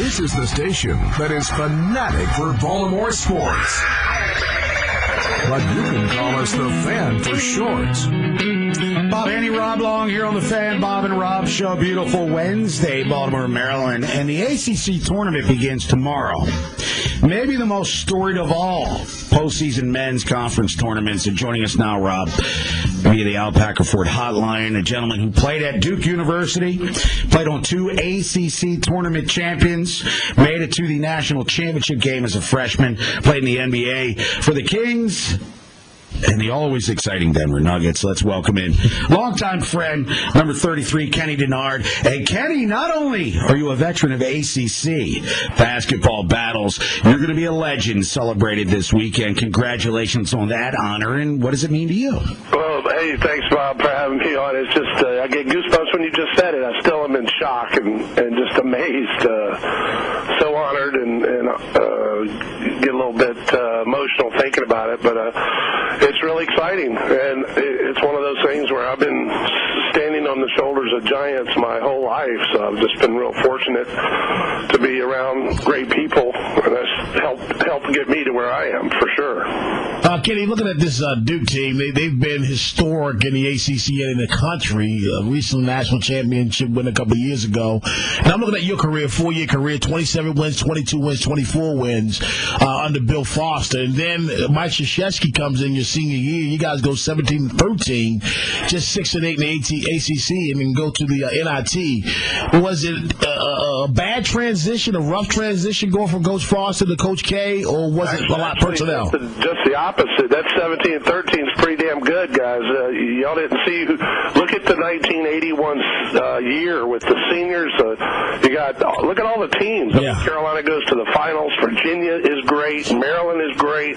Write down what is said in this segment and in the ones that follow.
This is the station that is fanatic for Baltimore sports. But you can call us the Fan for short. Bob, Andy, Rob Long here on the Fan, Bob and Rob Show. Beautiful Wednesday, Baltimore, Maryland. And the ACC tournament begins tomorrow. Maybe the most storied of all postseason men's conference tournaments. And joining us now, Rob, via the Alpaca Ford Hotline, a gentleman who played at Duke University, played on 2 ACC tournament champions, made it to the national championship game as a freshman, played in the NBA for the Kings and the always exciting Denver Nuggets. Let's welcome in longtime friend, number 33, Kenny Dennard. And Kenny, not only are you a veteran of ACC basketball battles, you're going to be a legend celebrated this weekend. Congratulations on that honor, and what does it mean to you? Well, hey, thanks, Bob, for having me on. It's just, I get goosebumps when you just said it. I still am in shock and just amazed. So honored and get a little bit emotional thinking about it, but it's really exciting, and it's one of those things where I've been standing on the shoulders of giants my whole life, so I've just been real fortunate to be around great people, and that's helped get me to where I am, for sure. Kenny, looking at this Duke team, they've been historic in the ACC and in the country. Recent national championship win a couple of years ago. And I'm looking at your career, 4-year career, 27 wins, 22 wins, 24 wins under Bill Foster. And then Mike Krzyzewski comes in your senior year. You guys go 17-13, just 6-8 in the ACC, and then go to the NIT. Was it a bad transition, a rough transition going from Coach Foster to Coach K, or was it a lot of personnel? Just the opposite. That 17-13 is pretty damn good, guys. Y'all didn't see. Look at the 1981 year with the seniors. Look at all the teams. Yeah. Carolina goes to the finals. Virginia is great. Maryland is great.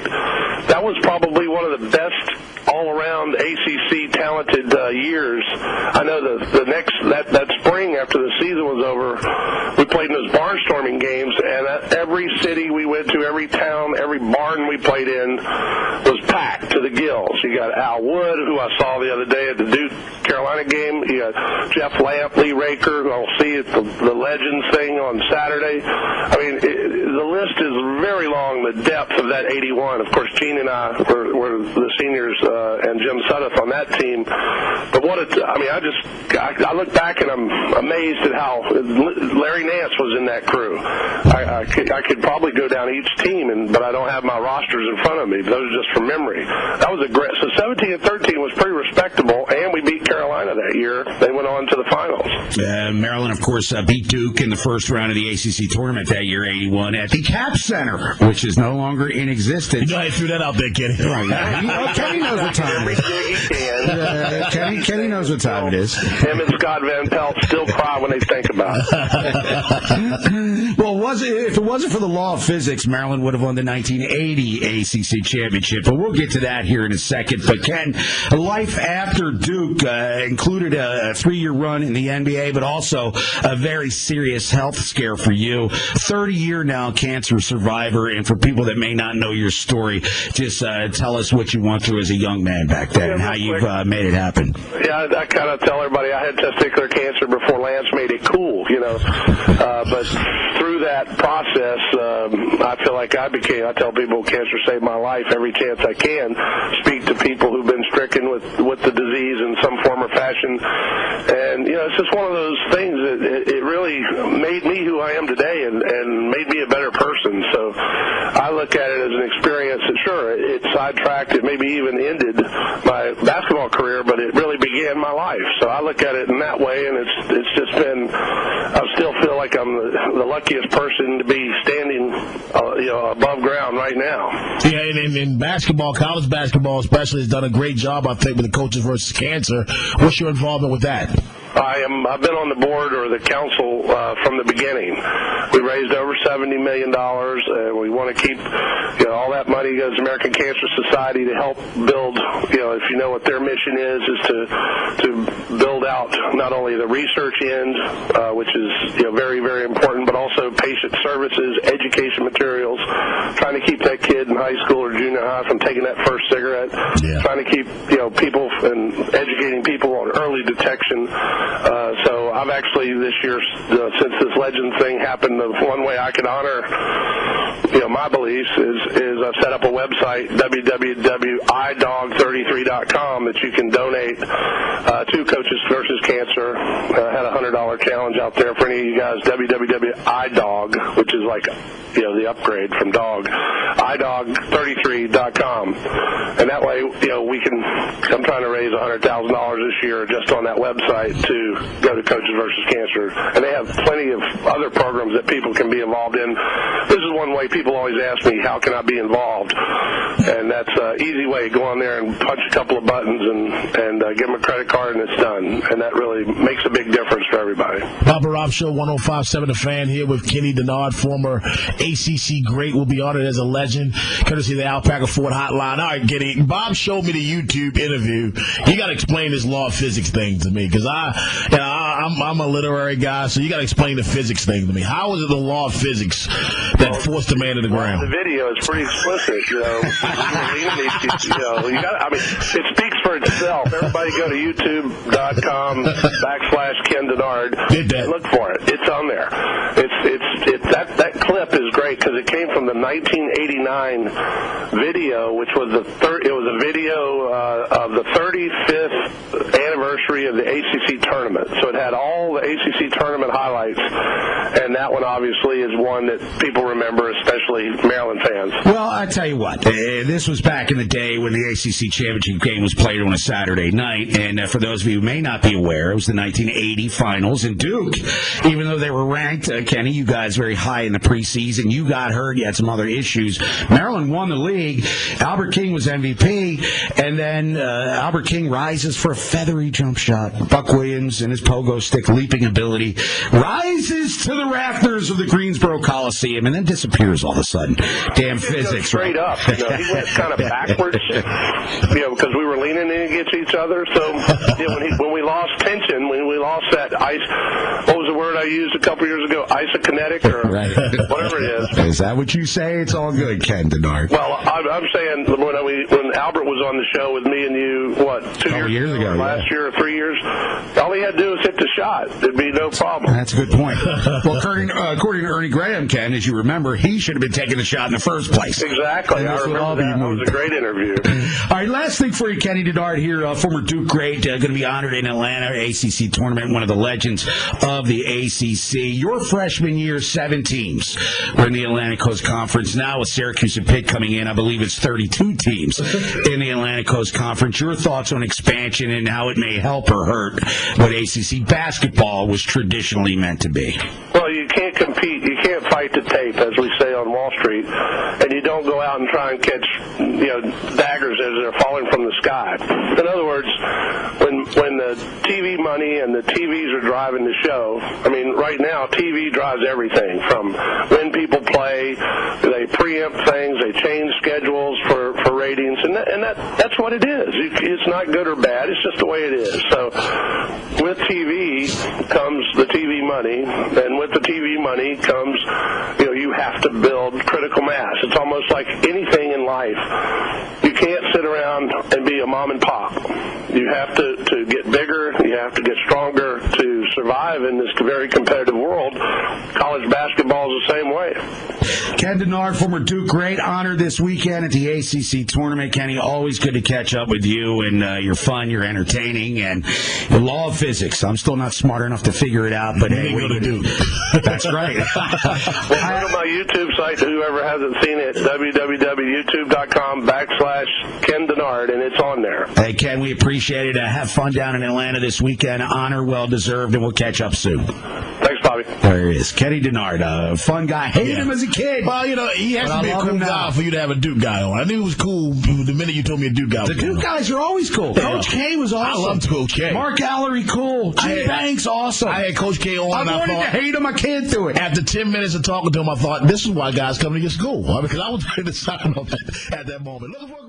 That was probably one of the best all-around ACC talented years. I know that spring after the season was over, we played in those barnstorming games, and every city we went to, every town, every barn we played in was packed to the gills. You got Al Wood, who I saw the other day at the Duke Carolina game. You got Jeff Lamp, Lee Raker, who I'll see at the Legends thing on Saturday. I mean, the list is very long, the depth of that 81. Of course, Gene and I were the seniors and Jim Sudduth on that team. But I look back and I'm amazed at how Larry Nance was in that crew. I could probably go down each team, but I don't have my rosters in front of me. Those are just from memory. That was so 17-13 was pretty respectable, and we beat Carolina that year. They went on to the finals. Maryland, of course, beat Duke in the first round of the ACC tournament that year, 81, at the Cap Center, which is no longer in existence. You know, I threw that out there, Kenny. Kenny knows what time it is. Kenny knows what time it is. Him and Scott Van Pelt still cry when they think about it. Well, if it wasn't for the law of physics, Maryland would have won the 1980 ACC championship. But we'll get to that here in a second. But Ken, life after Duke included a 3-year run in the NBA, but also a very serious health scare for you. 30-year now cancer survivor, and for people that may not know your story, just tell us what you went through as a young man back then and how you've made it happen. Yeah, I kind of tell everybody I had testicular cancer before Lance made it cool, but through that process, I feel like I tell people cancer saved my life every chance I can. Speak to people who've been stricken with the disease in some form or fashion. And, it's just one of those things that it really made me who I am today and made me a better person. So I look at it as an experience that, sure, it sidetracked, it maybe even ended my basketball career, but it really began my life. So I look at it in that way, and it's just been, I still feel like I'm the luckiest person to be standing above ground right now. Yeah, and in basketball, college basketball especially, has done a great job, I think, with the Coaches versus Cancer. What's your involvement with that? I've been on the board or the council from the beginning. We raised over $70 million, and we want to keep, all that money goes to American Cancer Society to help build, if you know what their mission is to build out not only the research end, which is very, very important, but also patient services, education materials, trying to keep that kid in high school or junior high from taking that first cigarette, trying to keep people and educating people on early detection. So I've actually this year, since this Legends thing happened, the one way I can honor my beliefs is I've set up a website, www.idog33.com, that you can donate to Coaches versus Cancer. I had a $100 challenge out there for any of you guys. www.idog, which is like the upgrade from dog, idog33.com, and that way we can. I'm trying to raise $100,000 this year just on that website to go to Coaches versus Cancer, and they have plenty of other programs that people can be involved in. This is one way people always ask me, how can I be involved? And that's an easy way. Go on there and punch a couple of buttons and give them a credit card, and it's done. And that really makes a big difference for everybody. Bob and Rob Show, 105.7 The Fan, here with Kenny Dennard, former ACC great, will be honored as a legend, courtesy of the Alpaca Ford Hotline. All right, Kenny, Bob showed me the YouTube interview. You got to explain this law of physics thing to me, because I'm a literary guy, so you got to explain the physics thing to me. How is it the law of physics that forced the man to the ground? The video is pretty explicit. It speaks for itself. Everybody go to youtube.com/Ken Dennard. Look for it. It's on there. That clip is great because it came from the 1989 video, which was a video of the 35th anniversary of the ACC tournament. So it had all the ACC tournament highlights, and that one obviously is one that people remember, especially Maryland fans. Well, I tell you what, this was back in the day when the ACC championship game was played on a Saturday night, and for those of you who may not be aware, it was the 1980 finals, and Duke, even though they were ranked, Kenny, you guys very high in the preseason, you got hurt, you had some other issues. Maryland won the league. Albert King was MVP, and then Albert King rises for a feathery jump shot. Buck Williams and his pogo stick leaping ability rises to the rafters of the Greensboro Coliseum and then disappears all of a sudden. Damn physics, straight right? Up. He went kind of backwards, because we were leaning in against each other. So when we lost tension, when we lost that ice, what was the word I used a couple years ago? Isokinetic or whatever it is. Is that what you say? It's all good, Ken Dennard. Well, I'm saying when Albert was on the show with me and you, 2 years ago, last year or 3 years, all he had to do was hit the shot. It'd be no problem. That's a good point. Well, according to Ernie Graham, Ken, as you remember, he should have been taking the shot in the first place. Exactly. I remember that. That was a great interview. All right, last thing for you, Kenny Dennard here, former Duke great, going to be honored in Atlanta, ACC tournament, one of the legends of the ACC. Your freshman year, 7 teams were in the Atlantic Coast Conference. Now with Syracuse and Pitt coming in, I believe it's 32 teams in the Atlantic Coast Conference. Your thoughts on expansion and how it may help or hurt what ACC basketball was traditionally meant to be? Well, you can't compete. You can't fight the tape, as we say on Wall Street, and you don't go out and try and catch daggers as they're falling from the sky. In other words, when the TV money and the TVs are driving the show, right now TV drives everything from when people play, they preempt things, they change schedules for ratings, and that's what it is. It's not good or bad. It's just the way it is. So with TV comes the TV money, and with the TV money comes, you have to build critical mass. It's almost like anything in life. You can't sit around and be a mom and pop. You have to get bigger. You have to get stronger to survive in this very competitive world. College basketball is the same way. Ken Dennard, former Duke great, honored this weekend at the ACC tournament. Kenny, always good to catch up with you, and you're fun, you're entertaining, and the law of physics. I'm still not smart enough to figure it out, but hey, what do you do? That's right. Well, go to my YouTube site, whoever hasn't seen it, www.youtube.com/Ken Dennard, and it's on there. Hey, Ken, we appreciate it. Have fun down in Atlanta this weekend. Honor well deserved, and we'll catch up soon. Thanks, Bobby. There he is. Kenny Dennard, fun guy. Hated him as a kid. Well, he has to be a cool guy for you to have a Duke guy on. I think it was cool the minute you told me a Duke guy was The Duke guys are always cool. Yeah. Coach K was awesome. I loved Coach K. Mark Allery, cool. Jim Banks, awesome. I had Coach K on. I wanted to hate him. I can't do it. After 10 minutes of talking to him, I thought, this is why guys come to your school. Because I was ready to sign off at that moment. Looking for a